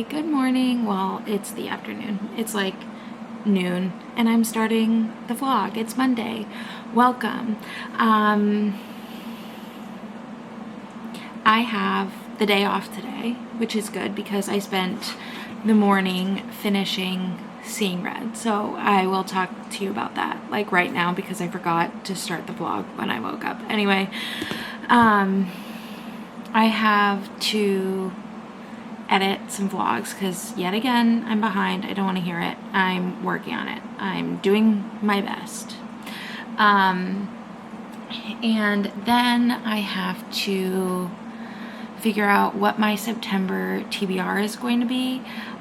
good morning. Well, it's the afternoon. It's like noon, and I'm starting the vlog. It's Monday. Welcome. I have the day off today, which is good because I spent the morning finishing Seeing Red. So I will talk to you about that like right now because I forgot to start the vlog when I woke up. Anyway, I have to edit some vlogs because yet again I'm behind. I don't want to hear it. I'm working on it. I'm doing my best. And then I have to figure out what my September TBR is going to be.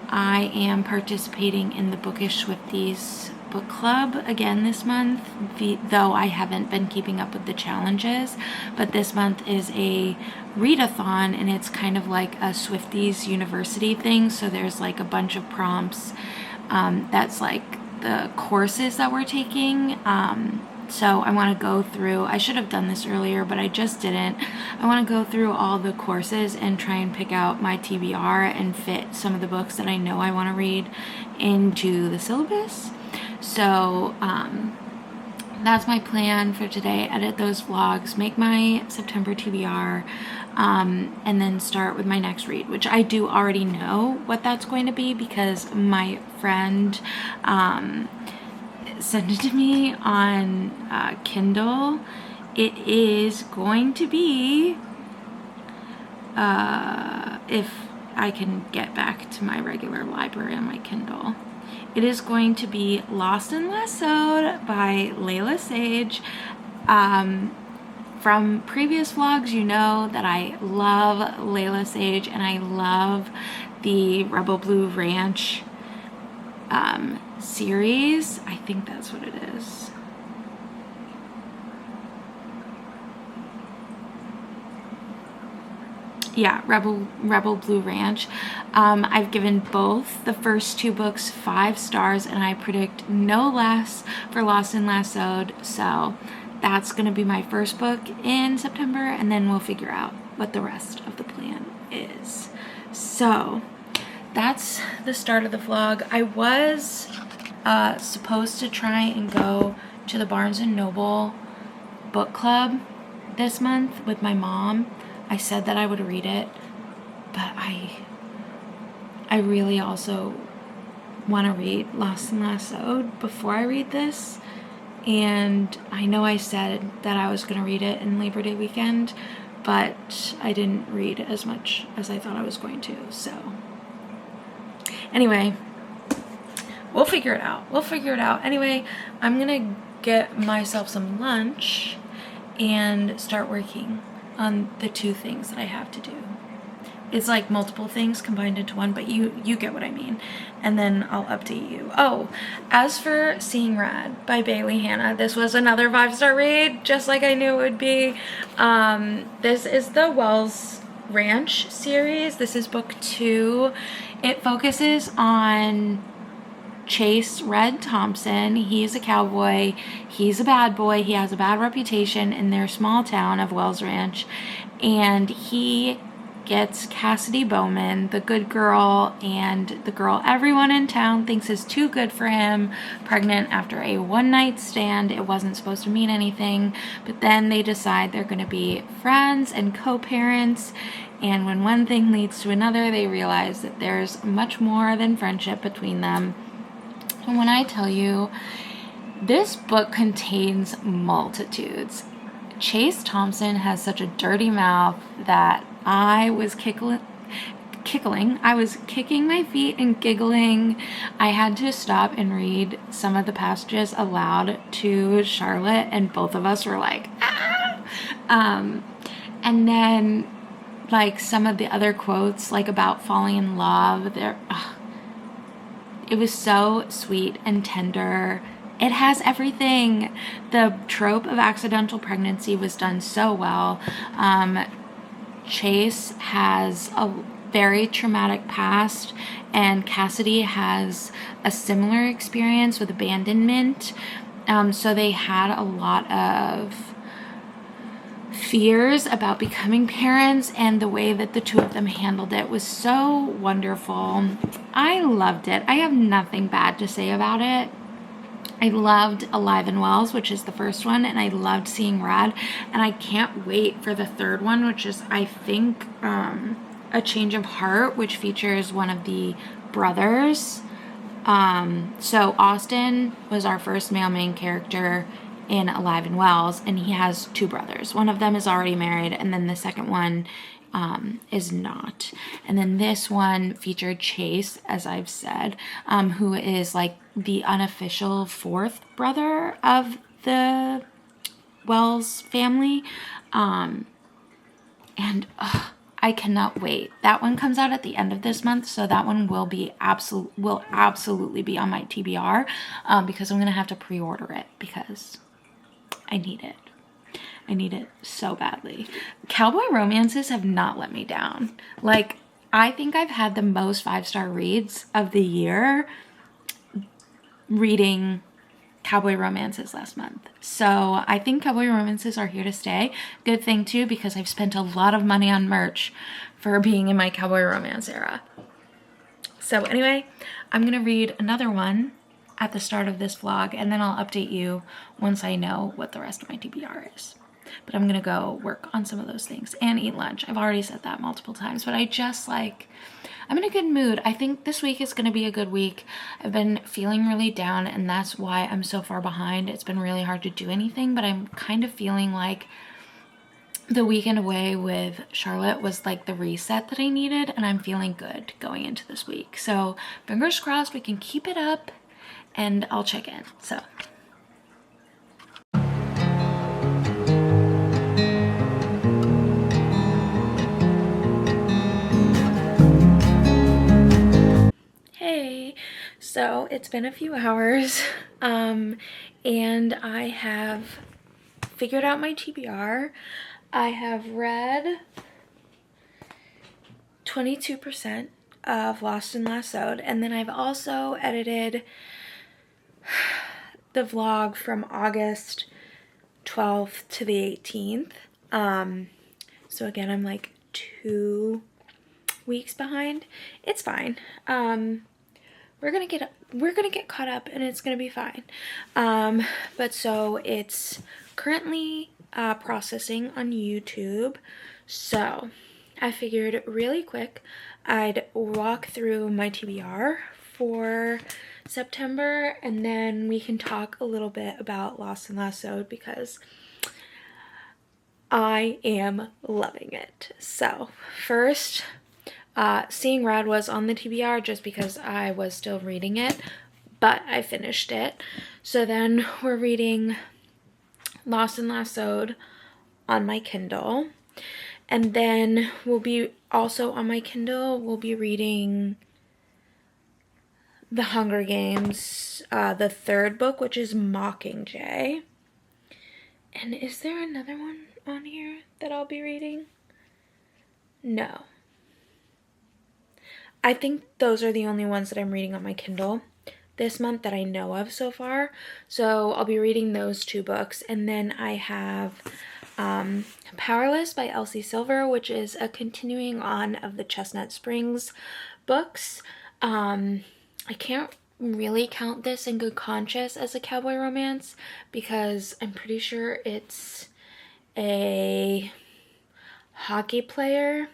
I am participating in the Bookish Swifties book club again this month, though I haven't been keeping up with the challenges, but this month is a readathon, and it's kind of like a Swifties university thing. So there's like a bunch of prompts that's like the courses that we're taking. So I want to go through, I should have done this earlier, but I just didn't. I want to go through all the courses and try and pick out my TBR and fit some of the books that I know I want to read into the syllabus. So that's my plan for today. Edit those vlogs, make my September TBR, and then start with my next read, which I do already know what that's going to be because my friend sent it to me on Kindle. It is going to be, if I can get back to my regular library on my Kindle, it is going to be Lost and Lassoed by Lassoed. From previous vlogs, you know that I love Lassoed and I love the Rebel Blue Ranch series. I think that's what it is. Yeah, Rebel Blue Ranch. I've given both the first two books 5 stars, and I predict no less for Lost and Lassoed. So that's going to be my first book in September, and then we'll figure out what the rest of the plan is. So that's the start of the vlog. I was supposed to try and go to the Barnes & Noble book club this month with my mom. I said that I would read it, but I really also want to read Lost and Lassoed before I read this. And I know I said that I was going to read it in Labor Day weekend, but I didn't read as much as I thought I was going to. So anyway, we'll figure it out. Anyway, I'm gonna get myself some lunch and start working on the 2 things that I have to do. It's like multiple things combined into one, but you get what I mean. And then I'll update you. Oh, as for Seeing Red by Bailey Hannah, this was another 5-star read, just like I knew it would be. This is the Wells Ranch series. This is book 2. It focuses on Chase Red Thompson. He's a cowboy. He's a bad boy. He has a bad reputation in their small town of Wells Ranch. And he gets Cassidy Bowman, the good girl, and the girl everyone in town thinks is too good for him, pregnant after a one-night stand. It wasn't supposed to mean anything, but then they decide they're going to be friends and co-parents. And when one thing leads to another, they realize that there's much more than friendship between them. And when I tell you, this book contains multitudes. Chase Thompson has such a dirty mouth that I was I was kicking my feet and giggling. I had to stop and read some of the passages aloud to Charlotte, and both of us were like, ah! And then like some of the other quotes, like about falling in love, it was so sweet and tender. It has everything. The trope of accidental pregnancy was done so well. Chase has a very traumatic past, and Cassidy has a similar experience with abandonment. So they had a lot of fears about becoming parents, and the way that the two of them handled it was so wonderful. I loved it. I have nothing bad to say about it. I loved Alive and Wells, which is the first one, and I loved Seeing Red, and I can't wait for the third one, which is, I think, A Change of Heart, which features one of the brothers. So Austin was our first male main character in Alive and Wells, and he has two brothers. One of them is already married, and then the second one is not. And then this one featured Chase, as I've said, who is like the unofficial fourth brother of the Wells family. And I cannot wait. That one comes out at the end of this month, so that one will absolutely be on my TBR, because I'm gonna have to pre-order it because I need it. I need it so badly. Cowboy romances have not let me down. Like, I think I've had the most 5-star reads of the year reading cowboy romances last month. So I think cowboy romances are here to stay. Good thing too, because I've spent a lot of money on merch for being in my cowboy romance era. So anyway, I'm gonna read another one at the start of this vlog, and then I'll update you once I know what the rest of my TBR is. But I'm gonna go work on some of those things and eat lunch. I've already said that multiple times, but I just like, I'm in a good mood. I think this week is gonna be a good week. I've been feeling really down, and that's why I'm so far behind. It's been really hard to do anything, but I'm kind of feeling like the weekend away with Charlotte was like the reset that I needed, and I'm feeling good going into this week. So fingers crossed we can keep it up, and I'll check in. So. Hey, so it's been a few hours, and I have figured out my TBR. I have read 22% of Lost and Lassoed, and then I've also edited the vlog from August 12th to the 18th. So again, I'm like 2 weeks behind. It's fine. We're gonna get caught up, and it's gonna be fine. But so it's currently processing on YouTube. So I figured really quick I'd walk through my TBR for September, and then we can talk a little bit about Lost and Lassoed because I am loving it. So first, Seeing Red was on the TBR just because I was still reading it, but I finished it. So then we're reading Lost and Lassoed on my Kindle, and then we'll be also on my Kindle, we'll be reading The Hunger Games, the third book, which is Mockingjay. And is there another one on here that I'll be reading? No. I think those are the only ones that I'm reading on my Kindle this month that I know of so far. So I'll be reading those 2 books. And then I have Powerless by Elsie Silver, which is a continuing on of the Chestnut Springs books. I can't really count this in good conscience as a cowboy romance because I'm pretty sure it's a hockey player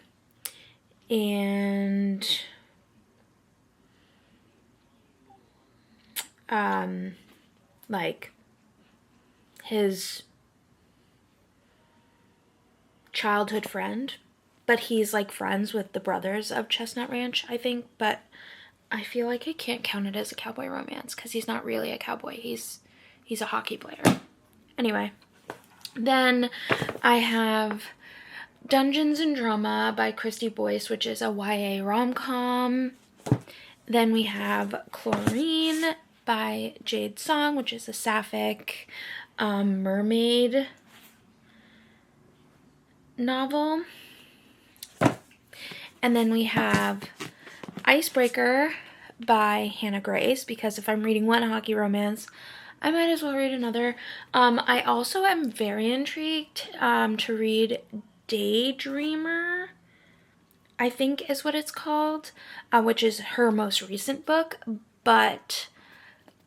and like his childhood friend, but he's like friends with the brothers of Chestnut Ranch, I think. But I feel like I can't count it as a cowboy romance because he's not really a cowboy. He's a hockey player. Anyway, then I have Dungeons and Drama by Christy Boyce, which is a YA rom-com. Then we have Chlorine by Jade Song, which is a sapphic mermaid novel. And then we have Icebreaker by Hannah Grace, because if I'm reading one hockey romance, I might as well read another. I also am very intrigued to read Daydreamer, I think is what it's called, which is her most recent book, but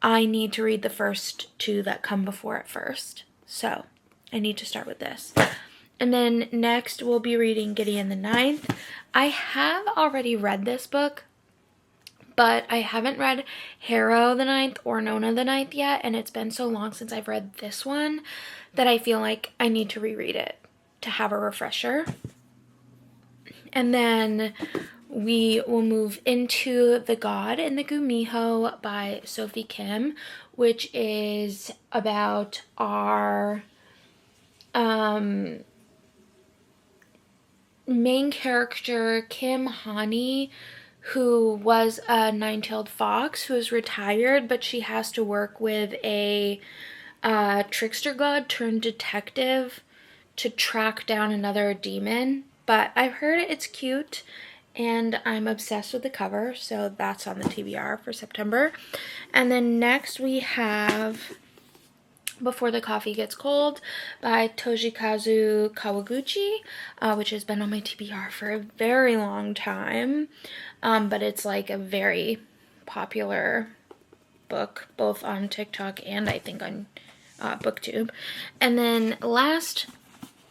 I need to read the first two that come before it first. So I need to start with this. And then next we'll be reading Gideon the Ninth. I have already read this book, but I haven't read Harrow the Ninth or Nona the Ninth yet, and it's been so long since I've read this one that I feel like I need to reread it to have a refresher. And then we will move into The God in the Gumiho by Sophie Kim, which is about our main character, Kim Hani, who was a nine-tailed fox who is retired, but she has to work with a trickster god turned detective to track down another demon. But I've heard it's cute and I'm obsessed with the cover, so that's on the TBR for September. And then next we have Before the Coffee Gets Cold by Toshikazu Kawaguchi, which has been on my TBR for a very long time, but it's like a very popular book, both on TikTok and I think on BookTube. And then last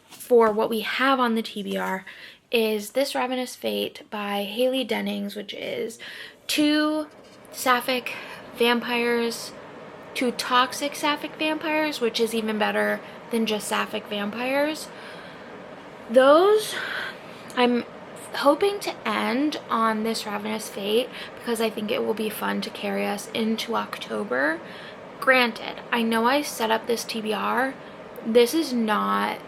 for what we have on the TBR is This Ravenous Fate by Haley Dennings, which is two toxic sapphic vampires, which is even better than just sapphic vampires. Those, I'm hoping to end on This Ravenous Fate because I think it will be fun to carry us into October. Granted, I know I set up this TBR. This is not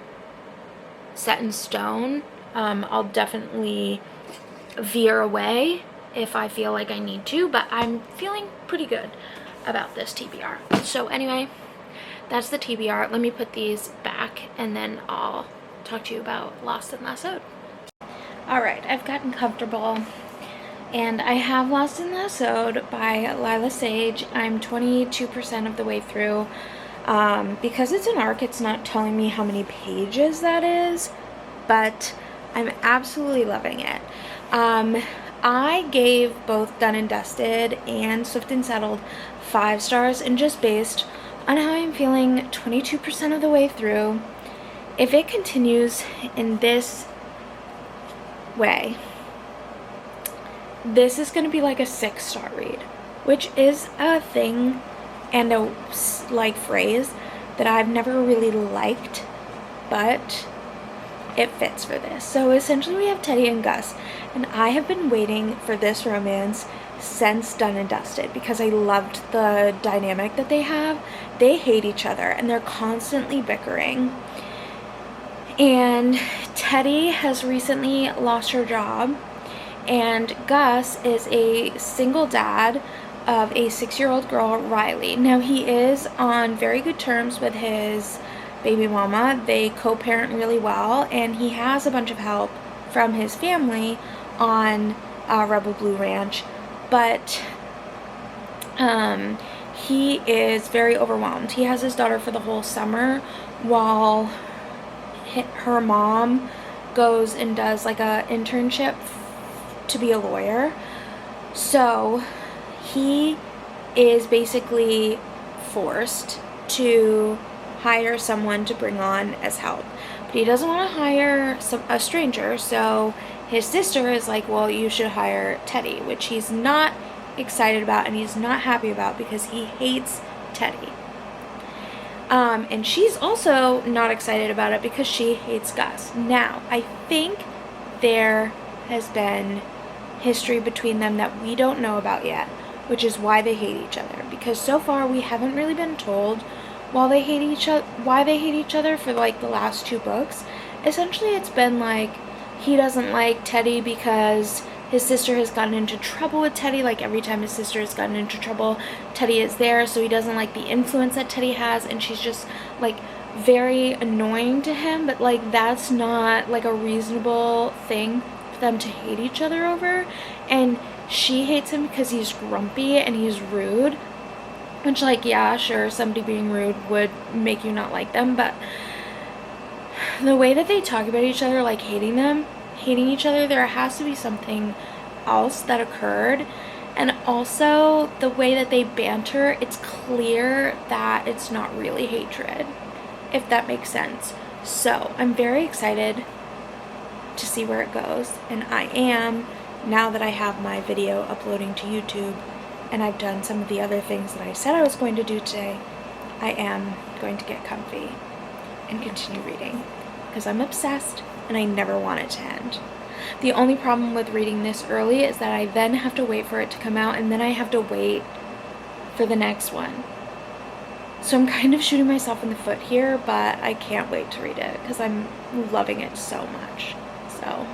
set in stone. I'll definitely veer away if I feel like I need to, but I'm feeling pretty good about this TBR. So anyway, that's the TBR. Let me put these back and then I'll talk to you about Lost and Lassoed. Alright, I've gotten comfortable and I have Lost and Lassoed by Lila Sage. I'm 22% of the way through. Because it's an ARC, it's not telling me how many pages that is, but I'm absolutely loving it. I gave both Done and Dusted and Swift and Settled 5 stars, and just based on how I'm feeling 22% of the way through, if it continues in this way, this is going to be like a 6-star read, which is a thing and a phrase that I've never really liked, but it fits for this. So essentially we have Teddy and Gus, and I have been waiting for this romance since Done and Dusted because I loved the dynamic that they have. They hate each other and they're constantly bickering, and Teddy has recently lost her job, and Gus is a single dad of a 6-year-old girl, Riley. Now he is on very good terms with his baby mama. They co-parent really well, and he has a bunch of help from his family on Rebel Blue Ranch, but he is very overwhelmed. He has his daughter for the whole summer while her mom goes and does like a internship to be a lawyer. So he is basically forced to hire someone to bring on as help, but he doesn't want to hire a stranger, so his sister is like, well, you should hire Teddy, which he's not excited about and he's not happy about because he hates Teddy. And she's also not excited about it because she hates Gus. Now, I think there has been history between them that we don't know about yet, which is why they hate each other, because so far we haven't really been told why they hate each other for like the last 2 books. Essentially it's been like he doesn't like Teddy because his sister has gotten into trouble with Teddy. Like every time his sister has gotten into trouble, Teddy is there, so he doesn't like the influence that Teddy has, and she's just like very annoying to him, but like that's not like a reasonable thing for them to hate each other over. And she hates him because he's grumpy and he's rude, Which, like, yeah, sure, somebody being rude would make you not like them, but the way that they talk about each other, like hating each other, there has to be something else that occurred. And also, the way that they banter, it's clear that it's not really hatred, if that makes sense. So, I'm very excited to see where it goes. And I am, now that I have my video uploading to YouTube, and I've done some of the other things that I said I was going to do today, I am going to get comfy and continue reading. Because I'm obsessed, and I never want it to end. The only problem with reading this early is that I then have to wait for it to come out, and then I have to wait for the next one. So I'm kind of shooting myself in the foot here, but I can't wait to read it because I'm loving it so much. So.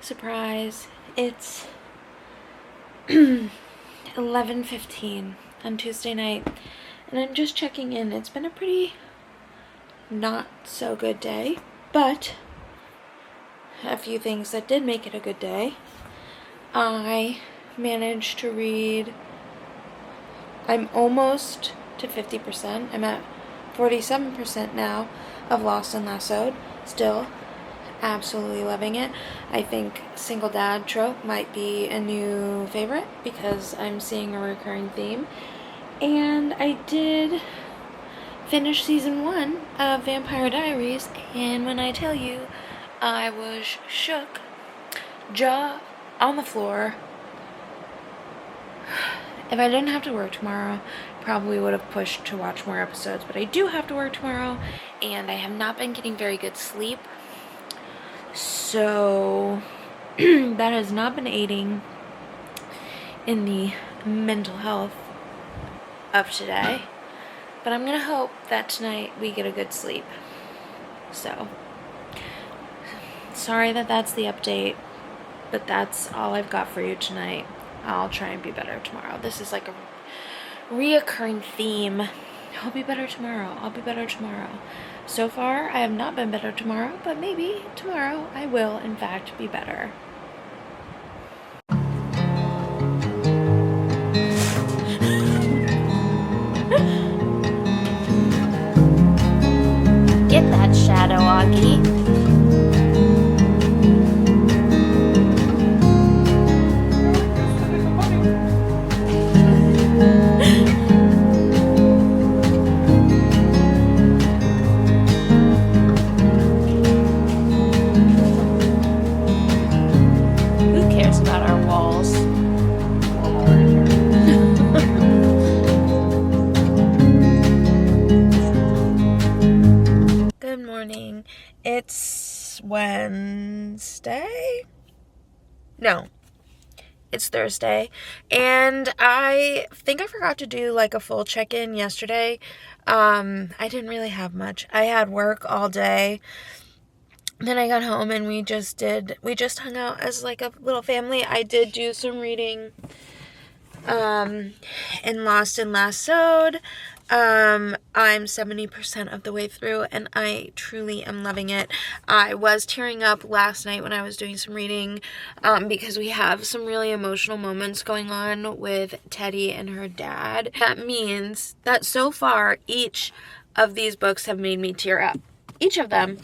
Surprise, it's 11:15 on Tuesday night, and I'm just checking in. It's been a pretty not so good day, but a few things that did make it a good day. I managed to read, I'm almost to 50%. I'm at 47% now of Lost and Lassoed. Still absolutely loving it. I think single dad trope might be a new favorite because I'm seeing a recurring theme. And I did finish season 1 of Vampire Diaries, and when I tell you I was shook, jaw on the floor. If I didn't have to work tomorrow, probably would have pushed to watch more episodes, but I do have to work tomorrow, and I have not been getting very good sleep, so that has not been aiding in the mental health of today. But I'm gonna hope that tonight we get a good sleep. So, sorry that that's the update, but that's all I've got for you tonight. I'll try and be better tomorrow. This is like a reoccurring theme. I'll be better tomorrow. I'll be better tomorrow. So far, I have not been better tomorrow, but maybe tomorrow I will, in fact, be better. Get that shadow, Augie. Who cares about our walls? Good morning. It's Wednesday? No, it's Thursday. And I think I forgot to do like a full check-in yesterday. I didn't really have much. I had work all day. Then I got home and we just hung out as like a little family. I did do some reading in Lost and Lassoed. I'm 70% of the way through, and I truly am loving it. I was tearing up last night when I was doing some reading, because we have some really emotional moments going on with Teddy and her dad. That means that so far, each of these books have made me tear up. Each of them.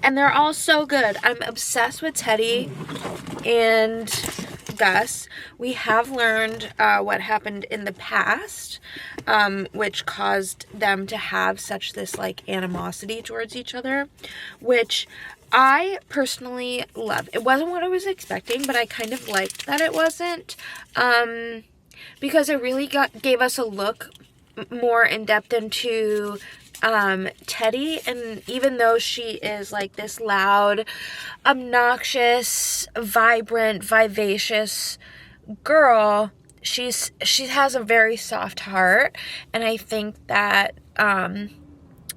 And they're all so good. I'm obsessed with Teddy and Gus. We have learned what happened in the past, which caused them to have such this like animosity towards each other, which I personally love. It wasn't what I was expecting, but I kind of liked that it wasn't, because it really gave us a look more in depth into Teddy, and even though she is like this loud, obnoxious, vibrant, vivacious girl, she has a very soft heart, and I think that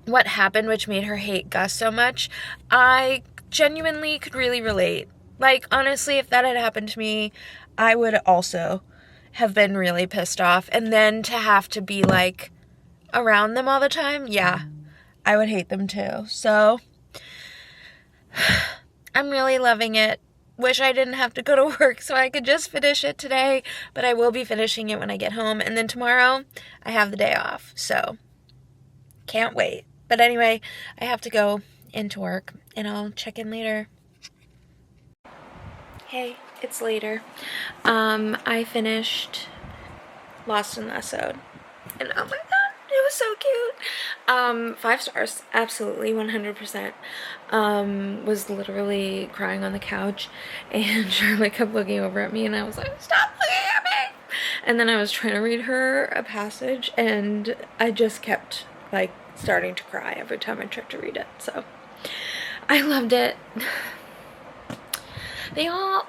what happened, which made her hate Gus so much, I genuinely could really relate. Like, honestly, if that had happened to me, I would also have been really pissed off, and then to have to be like around them all the time, yeah, I would hate them too. So I'm really loving it. wish I didn't have to go to work so I could just finish it today, but I will be finishing it when I get home. And then tomorrow I have the day off, so can't wait. But anyway, I have to go into work and I'll check in later. Hey, it's later. I finished Lost and Lassoed. And oh my god, it was so cute. 5 stars, absolutely, 100%. Was literally crying on the couch, and Charlotte kept looking over at me, and I was like, stop looking at me! And then I was trying to read her a passage, and I just kept, like, starting to cry every time I tried to read it, so I loved it.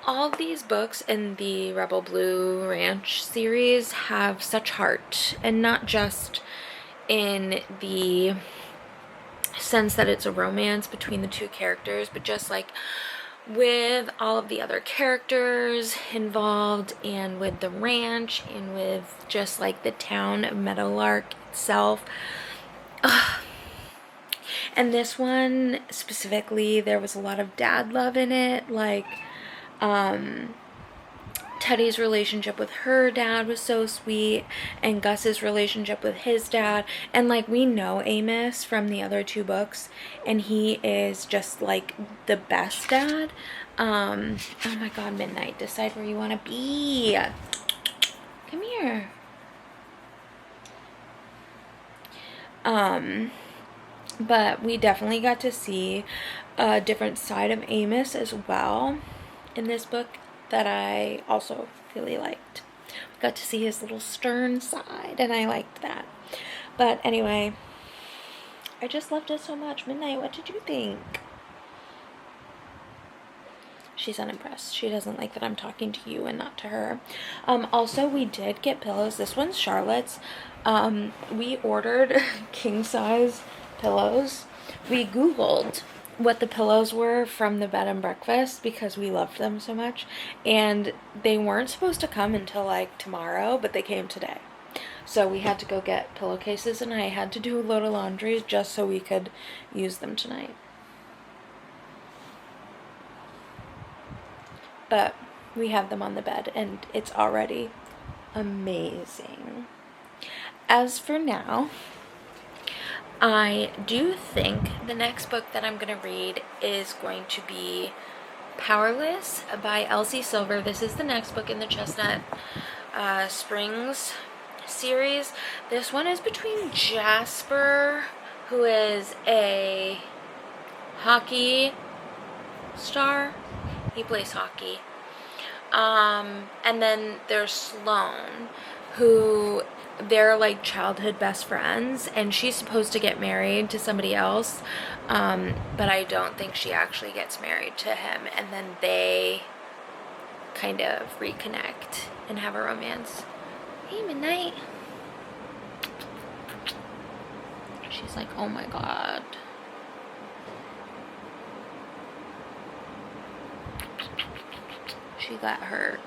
All of these books in the Rebel Blue Ranch series have such heart, and not just in the sense that it's a romance between the two characters, but just like with all of the other characters involved, and with the ranch, and with just like the town of Meadowlark itself. Ugh. And this one specifically, there was a lot of dad love in it, like Teddy's relationship with her dad was so sweet, and Gus's relationship with his dad. And like, we know Amos from the other 2 books, and he is just like the best dad. Oh my god, Midnight, decide where you want to be. Come here. But we definitely got to see a different side of Amos as well in this book that I also really liked. Got to see his little stern side, and I liked that. But anyway, I just loved it so much. Midnight, what did you think? She's unimpressed. She doesn't like that I'm talking to you and not to her. Also, we did get pillows. This one's Charlotte's. We ordered king size pillows. We Googled what the pillows were from the bed and breakfast because we loved them so much, and they weren't supposed to come until like tomorrow, but they came today. So we had to go get pillowcases, and I had to do a load of laundry just so we could use them tonight. But we have them on the bed, and it's already amazing. As for now, I do think the next book that I'm going to read is going to be Powerless by Elsie Silver. This is the next book in the Chestnut Springs series. This one is between Jasper, who is a hockey star. He plays hockey. And then there's Sloane, who they're like childhood best friends, and she's supposed to get married to somebody else, but I don't think she actually gets married to him, and then they kind of reconnect and have a romance. Hey, Midnight. She's like, oh my god. She got hurt,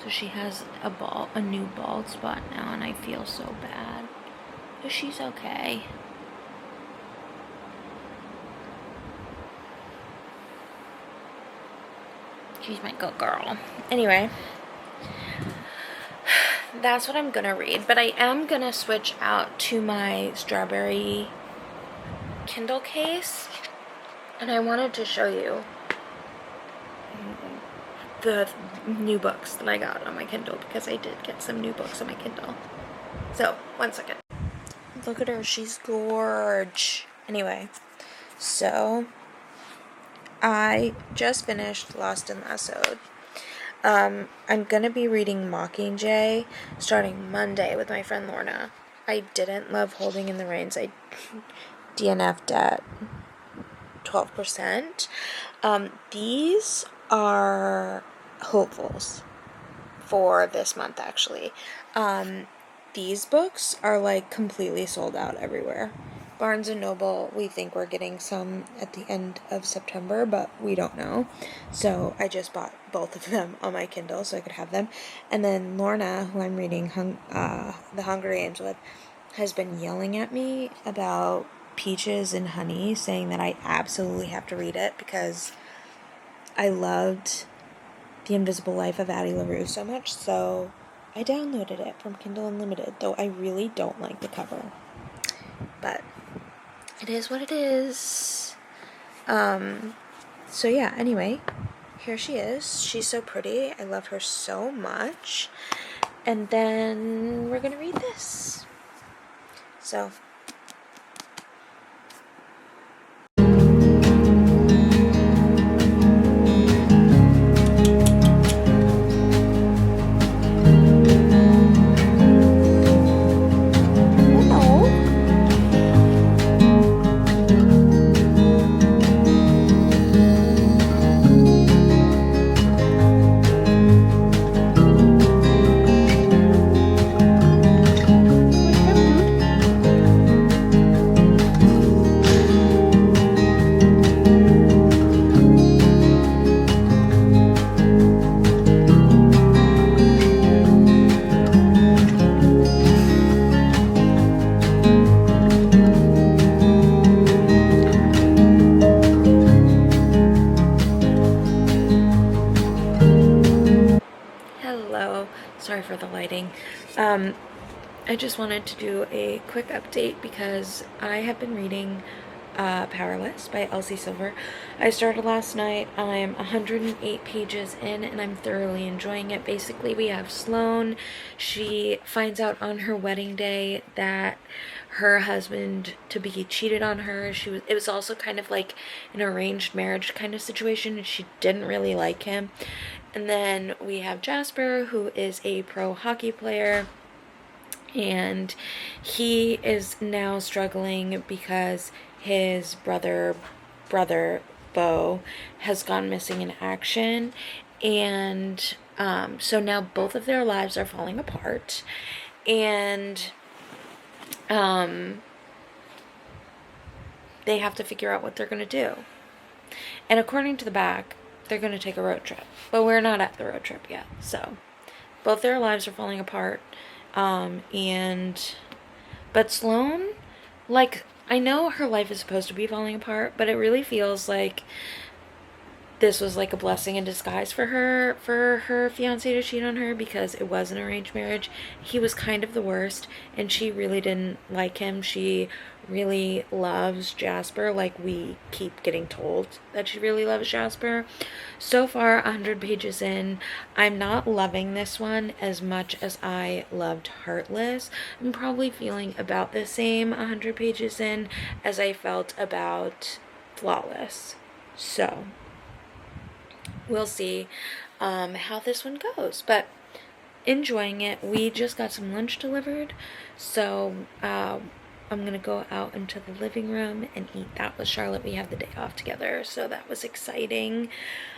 so she has a new bald spot now, and I feel so bad, but she's okay. She's my good girl. Anyway, that's what I'm gonna read, but I am gonna switch out to my strawberry Kindle case, and I wanted to show you the new books that I got on my Kindle, because I did get some new books on my Kindle. So, one second. Look at her, she's gorge. Anyway, so I just finished Lost and Lassoed. I'm gonna be reading Mockingjay starting Monday with my friend Lorna. I didn't love Holding in the Reins. I DNF'd at 12%. These are hopefuls for this month, actually. These books are like completely sold out everywhere. Barnes & Noble, we think we're getting some at the end of September, but we don't know. So I just bought both of them on my Kindle so I could have them. And then Lorna, who I'm reading The Hunger Games with, has been yelling at me about Peaches and Honey, saying that I absolutely have to read it because I loved The Invisible Life of Addie LaRue so much, so I downloaded it from Kindle Unlimited, though I really don't like the cover. But it is what it is. So yeah, anyway, here she is. She's so pretty. I love her so much. And then we're gonna read this. So hello. Sorry for the lighting. I just wanted to do a quick update because I have been reading Powerless by Elsie Silver. I started last night. I'm 108 pages in and I'm thoroughly enjoying it. Basically, we have Sloane. She finds out on her wedding day that her husband to be cheated on her. It was also kind of like an arranged marriage kind of situation, and she didn't really like him. And then we have Jasper, who is a pro hockey player, and he is now struggling because his brother Bo has gone missing in action, and so now both of their lives are falling apart, and they have to figure out what they're going to do. And according to the back, they're going to take a road trip, but we're not at the road trip yet. So both their lives are falling apart. But Sloane, like, I know her life is supposed to be falling apart, but it really feels like this was like a blessing in disguise for her fiance to cheat on her, because it was an arranged marriage. He was kind of the worst, and she really didn't like him. She really loves Jasper. Like, we keep getting told that she really loves Jasper. So far, 100 pages in, I'm not loving this one as much as I loved Heartless. I'm probably feeling about the same 100 pages in as I felt about Flawless. So we'll see how this one goes, but enjoying it. We just got some lunch delivered, so I'm gonna go out into the living room and eat that with Charlotte. We have the day off together, so that was exciting.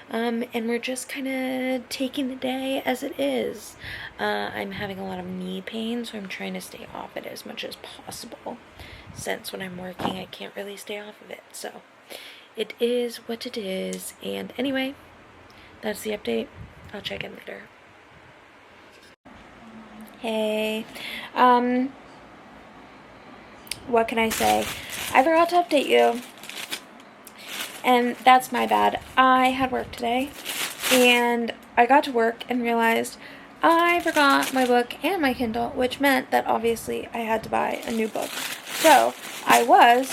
And we're just kind of taking the day as it is. I'm having a lot of knee pain, so I'm trying to stay off it as much as possible, since when I'm working I can't really stay off of it. So it is what it is. And anyway, that's the update. I'll check in later. Hey, what can I say? I forgot to update you, and that's my bad. I had work today, and I got to work and realized I forgot my book and my Kindle, which meant that obviously I had to buy a new book. So I was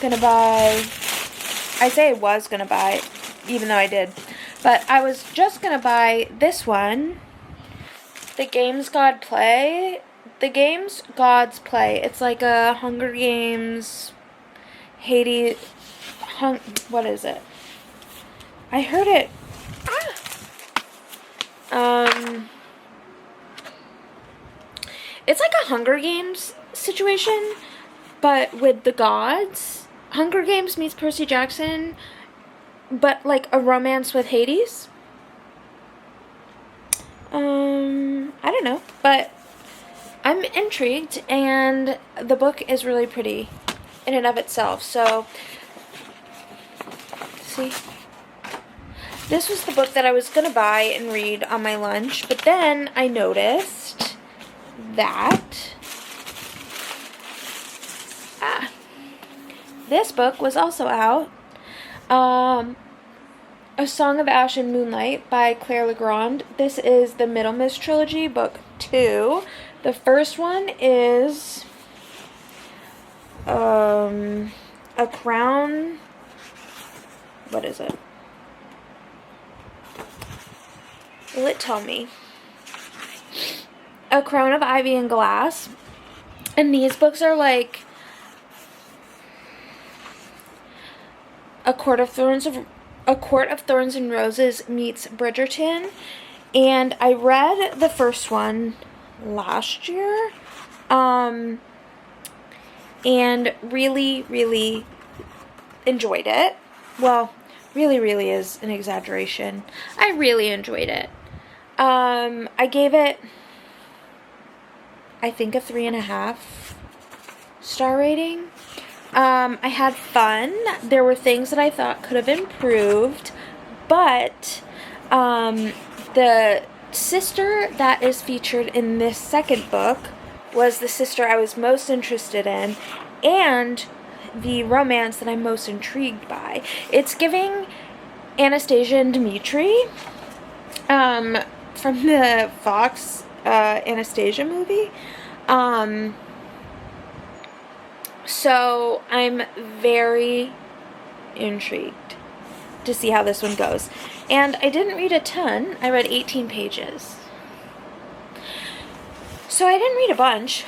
gonna buy, I say I was gonna buy, even though I did, but I was just gonna buy this one, The Games God's Play. It's like a Hunger Games, Hades, what is it? I heard it. It's like a Hunger Games situation, but with the gods. Hunger Games meets Percy Jackson, but like a romance with Hades. I don't know, but I'm intrigued, and the book is really pretty in and of itself. So, see, this was the book that I was going to buy and read on my lunch, but then I noticed that this book was also out. A Song of Ash and Moonlight by Claire Legrand. This is the Middle Mist trilogy, book 2. The first one is A Crown. What is it? Will it tell me? A Crown of Ivy and Glass. And these books are like A Court of Thorns and Roses meets Bridgerton. And I read the first one last year. And really, really enjoyed it. Well, really is an exaggeration. I really enjoyed it. I gave it, I think, a 3.5 star rating. I had fun. There were things that I thought could have improved, but the sister that is featured in this second book was the sister I was most interested in, and the romance that I'm most intrigued by. It's giving Anastasia and Dimitri from the Fox Anastasia movie. So I'm very intrigued to see how this one goes. And I didn't read a ton. I read 18 pages. So I didn't read a bunch,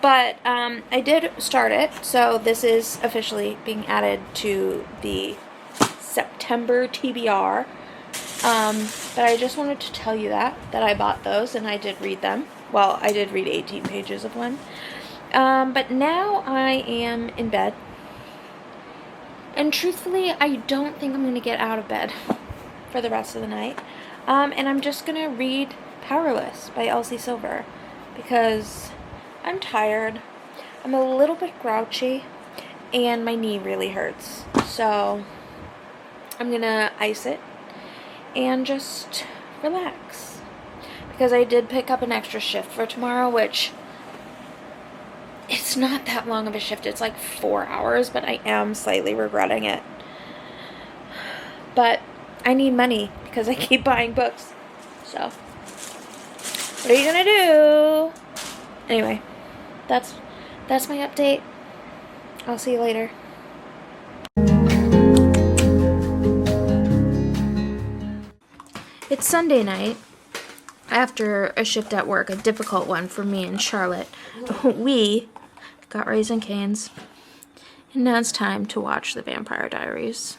but I did start it. So this is officially being added to the September TBR. But I just wanted to tell you that I bought those and I did read them. Well, I did read 18 pages of one. But now I am in bed. And truthfully, I don't think I'm going to get out of bed for the rest of the night. And I'm just going to read Powerless by Elsie Silver. Because I'm tired. I'm a little bit grouchy. And my knee really hurts. So I'm going to ice it. And just relax. Because I did pick up an extra shift for tomorrow, which it's not that long of a shift. It's like 4 hours, but I am slightly regretting it. But I need money because I keep buying books. So, what are you gonna do? Anyway, that's my update. I'll see you later. It's Sunday night. After a shift at work, a difficult one for me and Charlotte, we got Raisin Canes, and now it's time to watch The Vampire Diaries.